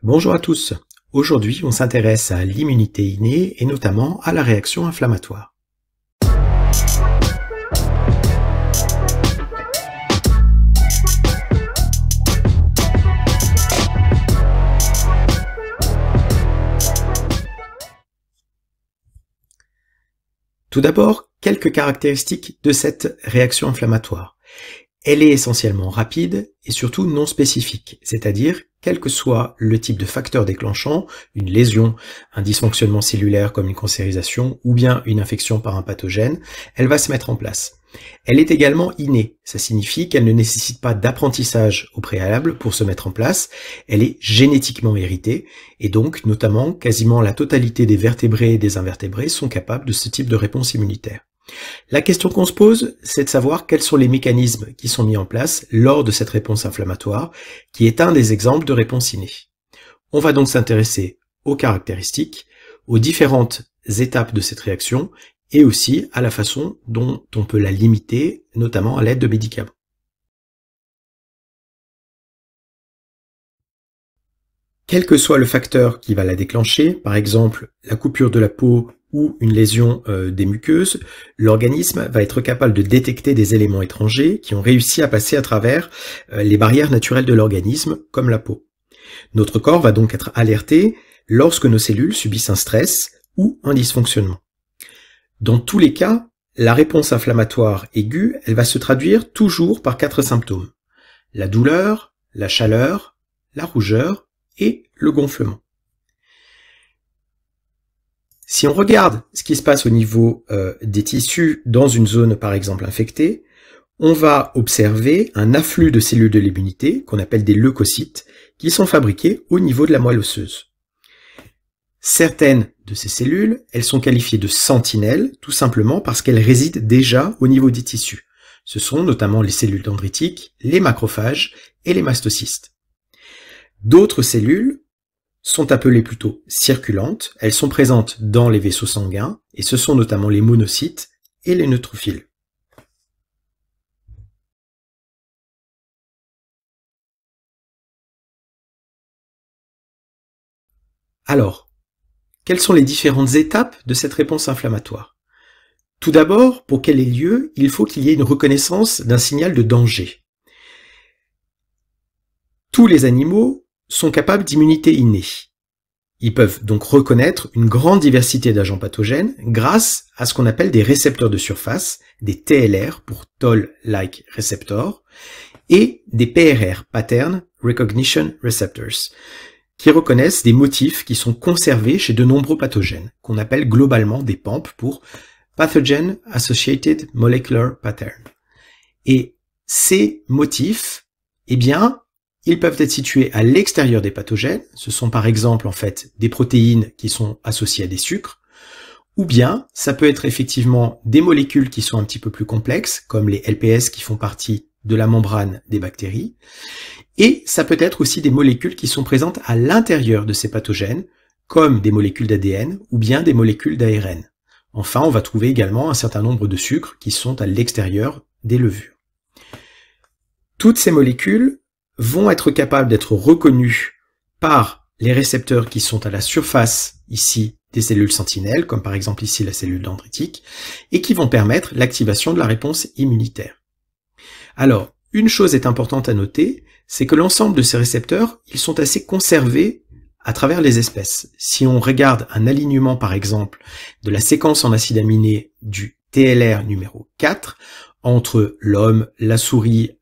Bonjour à tous. Aujourd'hui, on s'intéresse à l'immunité innée et notamment à la réaction inflammatoire. Tout d'abord, quelques caractéristiques de cette réaction inflammatoire. Elle est essentiellement rapide et surtout non spécifique, c'est-à-dire quel que soit le type de facteur déclenchant, une lésion, un dysfonctionnement cellulaire comme une cancérisation ou bien une infection par un pathogène, elle va se mettre en place. Elle est également innée, ça signifie qu'elle ne nécessite pas d'apprentissage au préalable pour se mettre en place, elle est génétiquement héritée et donc notamment quasiment la totalité des vertébrés et des invertébrés sont capables de ce type de réponse immunitaire. La question qu'on se pose, c'est de savoir quels sont les mécanismes qui sont mis en place lors de cette réponse inflammatoire, qui est un des exemples de réponse innée. On va donc s'intéresser aux caractéristiques, aux différentes étapes de cette réaction, et aussi à la façon dont on peut la limiter, notamment à l'aide de médicaments. Quel que soit le facteur qui va la déclencher, par exemple la coupure de la peau ou une lésion des muqueuses, l'organisme va être capable de détecter des éléments étrangers qui ont réussi à passer à travers les barrières naturelles de l'organisme, comme la peau. Notre corps va donc être alerté lorsque nos cellules subissent un stress ou un dysfonctionnement. Dans tous les cas, la réponse inflammatoire aiguë, elle va se traduire toujours par 4 symptômes. La douleur, la chaleur, la rougeur et le gonflement. Si on regarde ce qui se passe au niveau des tissus dans une zone par exemple infectée, on va observer un afflux de cellules de l'immunité qu'on appelle des leucocytes qui sont fabriqués au niveau de la moelle osseuse. Certaines de ces cellules, elles sont qualifiées de sentinelles tout simplement parce qu'elles résident déjà au niveau des tissus. Ce sont notamment les cellules dendritiques, les macrophages et les mastocystes. D'autres cellules sont appelées plutôt circulantes, elles sont présentes dans les vaisseaux sanguins, et ce sont notamment les monocytes et les neutrophiles. Alors, quelles sont les différentes étapes de cette réponse inflammatoire? Tout d'abord, pour qu'elle ait lieu, il faut qu'il y ait une reconnaissance d'un signal de danger. Tous les animaux sont capables d'immunité innée. Ils peuvent donc reconnaître une grande diversité d'agents pathogènes grâce à ce qu'on appelle des récepteurs de surface, des TLR pour Toll-like receptor, et des PRR, Pattern Recognition Receptors, qui reconnaissent des motifs qui sont conservés chez de nombreux pathogènes, qu'on appelle globalement des PAMP pour Pathogen Associated Molecular Pattern. Et ces motifs, eh bien, ils peuvent être situés à l'extérieur des pathogènes, ce sont par exemple en fait des protéines qui sont associées à des sucres, ou bien ça peut être effectivement des molécules qui sont un petit peu plus complexes, comme les LPS qui font partie de la membrane des bactéries, et ça peut être aussi des molécules qui sont présentes à l'intérieur de ces pathogènes, comme des molécules d'ADN ou bien des molécules d'ARN. Enfin, on va trouver également un certain nombre de sucres qui sont à l'extérieur des levures. Toutes ces molécules vont être capables d'être reconnues par les récepteurs qui sont à la surface ici des cellules sentinelles, comme par exemple ici la cellule dendritique, et qui vont permettre l'activation de la réponse immunitaire. Alors, une chose est importante à noter, c'est que l'ensemble de ces récepteurs, ils sont assez conservés à travers les espèces. Si on regarde un alignement par exemple de la séquence en acides aminés du TLR numéro 4, entre l'homme, la souris,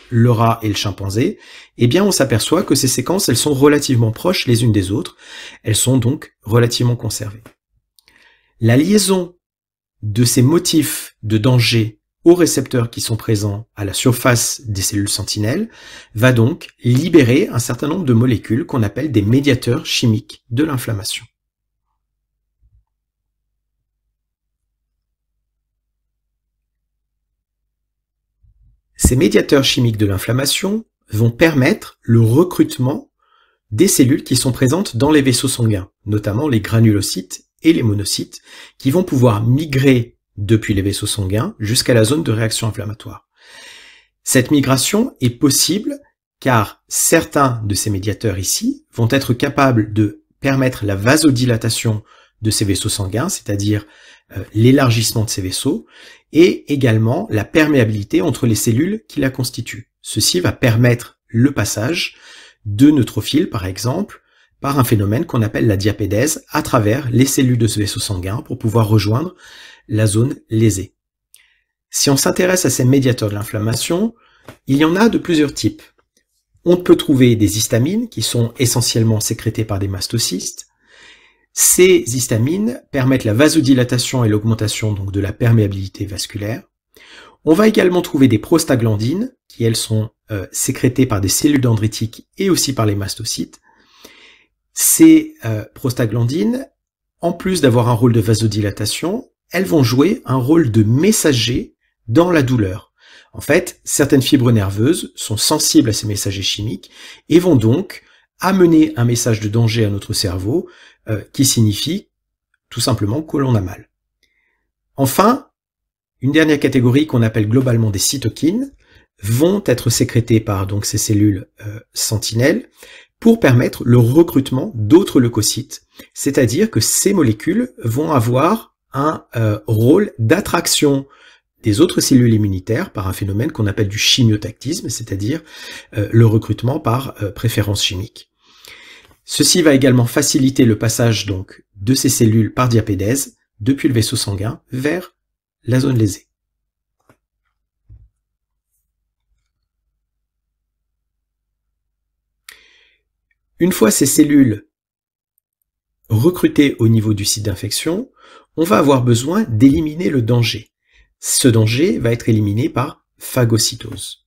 le rat et le chimpanzé, eh bien on s'aperçoit que ces séquences, elles sont relativement proches les unes des autres, elles sont donc relativement conservées. La liaison de ces motifs de danger aux récepteurs qui sont présents à la surface des cellules sentinelles va donc libérer un certain nombre de molécules qu'on appelle des médiateurs chimiques de l'inflammation. Ces médiateurs chimiques de l'inflammation vont permettre le recrutement des cellules qui sont présentes dans les vaisseaux sanguins, notamment les granulocytes et les monocytes, qui vont pouvoir migrer depuis les vaisseaux sanguins jusqu'à la zone de réaction inflammatoire. Cette migration est possible car certains de ces médiateurs ici vont être capables de permettre la vasodilatation de ces vaisseaux sanguins, c'est-à-dire l'élargissement de ces vaisseaux, et également la perméabilité entre les cellules qui la constituent. Ceci va permettre le passage de neutrophiles, par exemple, par un phénomène qu'on appelle la diapédèse à travers les cellules de ce vaisseau sanguin pour pouvoir rejoindre la zone lésée. Si on s'intéresse à ces médiateurs de l'inflammation, il y en a de plusieurs types. On peut trouver des histamines qui sont essentiellement sécrétées par des mastocystes. Ces histamines permettent la vasodilatation et l'augmentation donc de la perméabilité vasculaire. On va également trouver des prostaglandines qui elles sont sécrétées par des cellules dendritiques et aussi par les mastocytes. Ces prostaglandines, en plus d'avoir un rôle de vasodilatation, elles vont jouer un rôle de messager dans la douleur. En fait, certaines fibres nerveuses sont sensibles à ces messagers chimiques et vont donc amener un message de danger à notre cerveau qui signifie tout simplement que l'on a mal. Enfin, une dernière catégorie qu'on appelle globalement des cytokines vont être sécrétées par donc ces cellules sentinelles pour permettre le recrutement d'autres leucocytes, c'est-à-dire que ces molécules vont avoir un rôle d'attraction des autres cellules immunitaires par un phénomène qu'on appelle du chimiotactisme, c'est-à-dire le recrutement par préférence chimique. Ceci va également faciliter le passage donc de ces cellules par diapédèse depuis le vaisseau sanguin vers la zone lésée. Une fois ces cellules recrutées au niveau du site d'infection, on va avoir besoin d'éliminer le danger. Ce danger va être éliminé par phagocytose.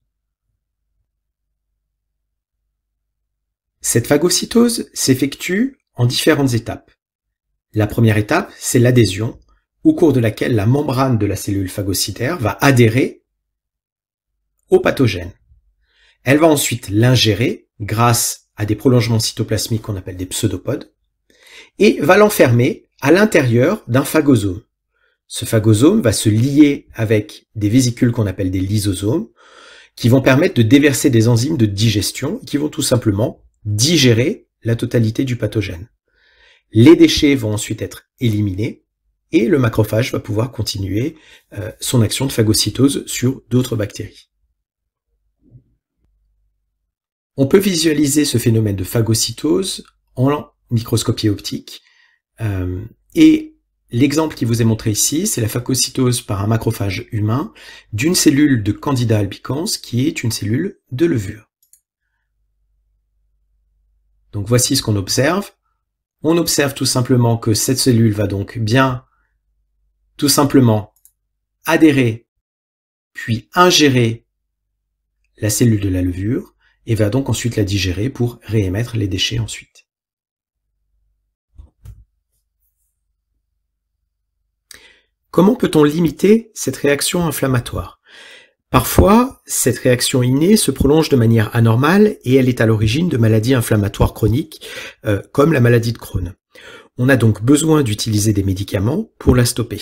Cette phagocytose s'effectue en différentes étapes. La première étape, c'est l'adhésion, au cours de laquelle la membrane de la cellule phagocytaire va adhérer au pathogène. Elle va ensuite l'ingérer grâce à des prolongements cytoplasmiques qu'on appelle des pseudopodes, et va l'enfermer à l'intérieur d'un phagosome. Ce phagosome va se lier avec des vésicules qu'on appelle des lysosomes, qui vont permettre de déverser des enzymes de digestion, qui vont tout simplement digérer la totalité du pathogène. Les déchets vont ensuite être éliminés, et le macrophage va pouvoir continuer son action de phagocytose sur d'autres bactéries. On peut visualiser ce phénomène de phagocytose en microscopie optique, et l'exemple qui vous est montré ici, c'est la phagocytose par un macrophage humain d'une cellule de Candida albicans qui est une cellule de levure. Donc voici ce qu'on observe. On observe tout simplement que cette cellule va donc bien tout simplement adhérer puis ingérer la cellule de la levure et va donc ensuite la digérer pour réémettre les déchets ensuite. Comment peut-on limiter cette réaction inflammatoire? Parfois, cette réaction innée se prolonge de manière anormale et elle est à l'origine de maladies inflammatoires chroniques, comme la maladie de Crohn. On a donc besoin d'utiliser des médicaments pour la stopper.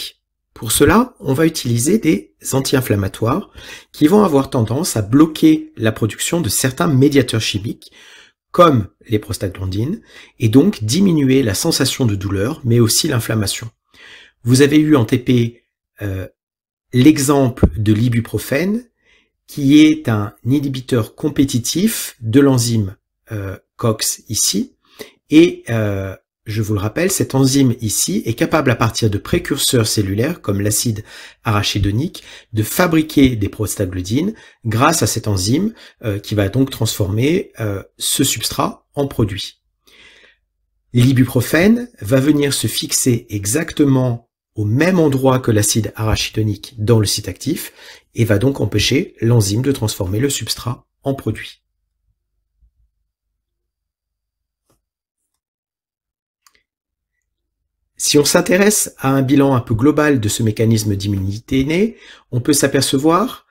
Pour cela, on va utiliser des anti-inflammatoires qui vont avoir tendance à bloquer la production de certains médiateurs chimiques, comme les prostaglandines, et donc diminuer la sensation de douleur, mais aussi l'inflammation. Vous avez eu en TP l'exemple de l'ibuprofène, qui est un inhibiteur compétitif de l'enzyme COX ici, et je vous le rappelle, cette enzyme ici est capable à partir de précurseurs cellulaires, comme l'acide arachidonique, de fabriquer des prostaglandines grâce à cette enzyme qui va donc transformer ce substrat en produit. L'ibuprofène va venir se fixer exactement au même endroit que l'acide arachidonique dans le site actif et va donc empêcher l'enzyme de transformer le substrat en produit. Si on s'intéresse à un bilan un peu global de ce mécanisme d'immunité innée, on peut s'apercevoir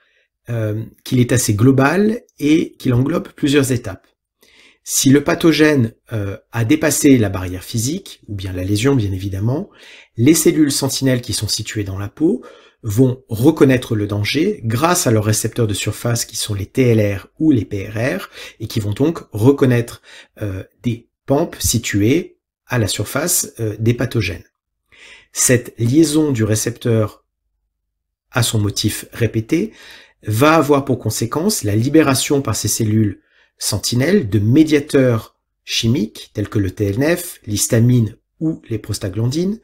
qu'il est assez global et qu'il englobe plusieurs étapes. Si le pathogène a dépassé la barrière physique, ou bien la lésion bien évidemment, les cellules sentinelles qui sont situées dans la peau vont reconnaître le danger grâce à leurs récepteurs de surface qui sont les TLR ou les PRR, et qui vont donc reconnaître des PAMP situés à la surface des pathogènes. Cette liaison du récepteur à son motif répété va avoir pour conséquence la libération par ces cellules sentinelles de médiateurs chimiques tels que le TNF, l'histamine ou les prostaglandines,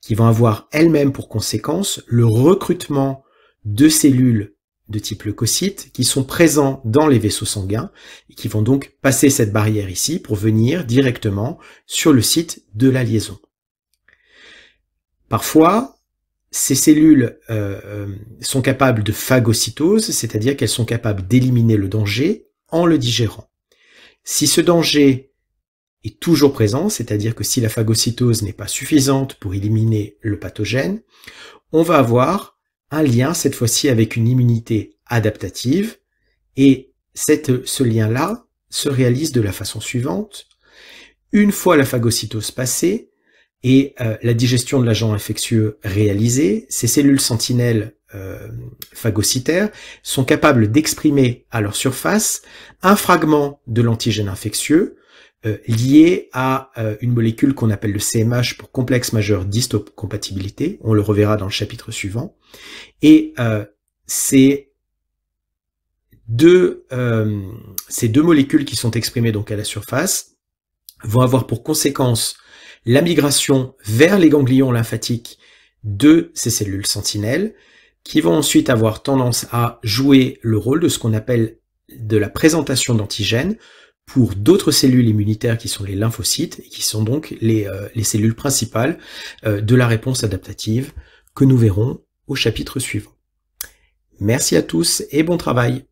qui vont avoir elles-mêmes pour conséquence le recrutement de cellules de type leucocyte qui sont présents dans les vaisseaux sanguins et qui vont donc passer cette barrière ici pour venir directement sur le site de la liaison. Parfois, ces cellules sont capables de phagocytose, c'est-à-dire qu'elles sont capables d'éliminer le danger en le digérant. Si ce danger est toujours présent, c'est-à-dire que si la phagocytose n'est pas suffisante pour éliminer le pathogène, on va avoir un lien cette fois-ci avec une immunité adaptative, et ce lien-là se réalise de la façon suivante. Une fois la phagocytose passée et la digestion de l'agent infectieux réalisée, ces cellules sentinelles phagocytaires sont capables d'exprimer à leur surface un fragment de l'antigène infectieux lié à une molécule qu'on appelle le CMH pour complexe majeur d'histocompatibilité. On le reverra dans le chapitre suivant. Et ces deux molécules qui sont exprimées donc à la surface vont avoir pour conséquence la migration vers les ganglions lymphatiques de ces cellules sentinelles, qui vont ensuite avoir tendance à jouer le rôle de ce qu'on appelle de la présentation d'antigènes pour d'autres cellules immunitaires qui sont les lymphocytes, et qui sont donc les cellules principales de la réponse adaptative que nous verrons au chapitre suivant. Merci à tous et bon travail.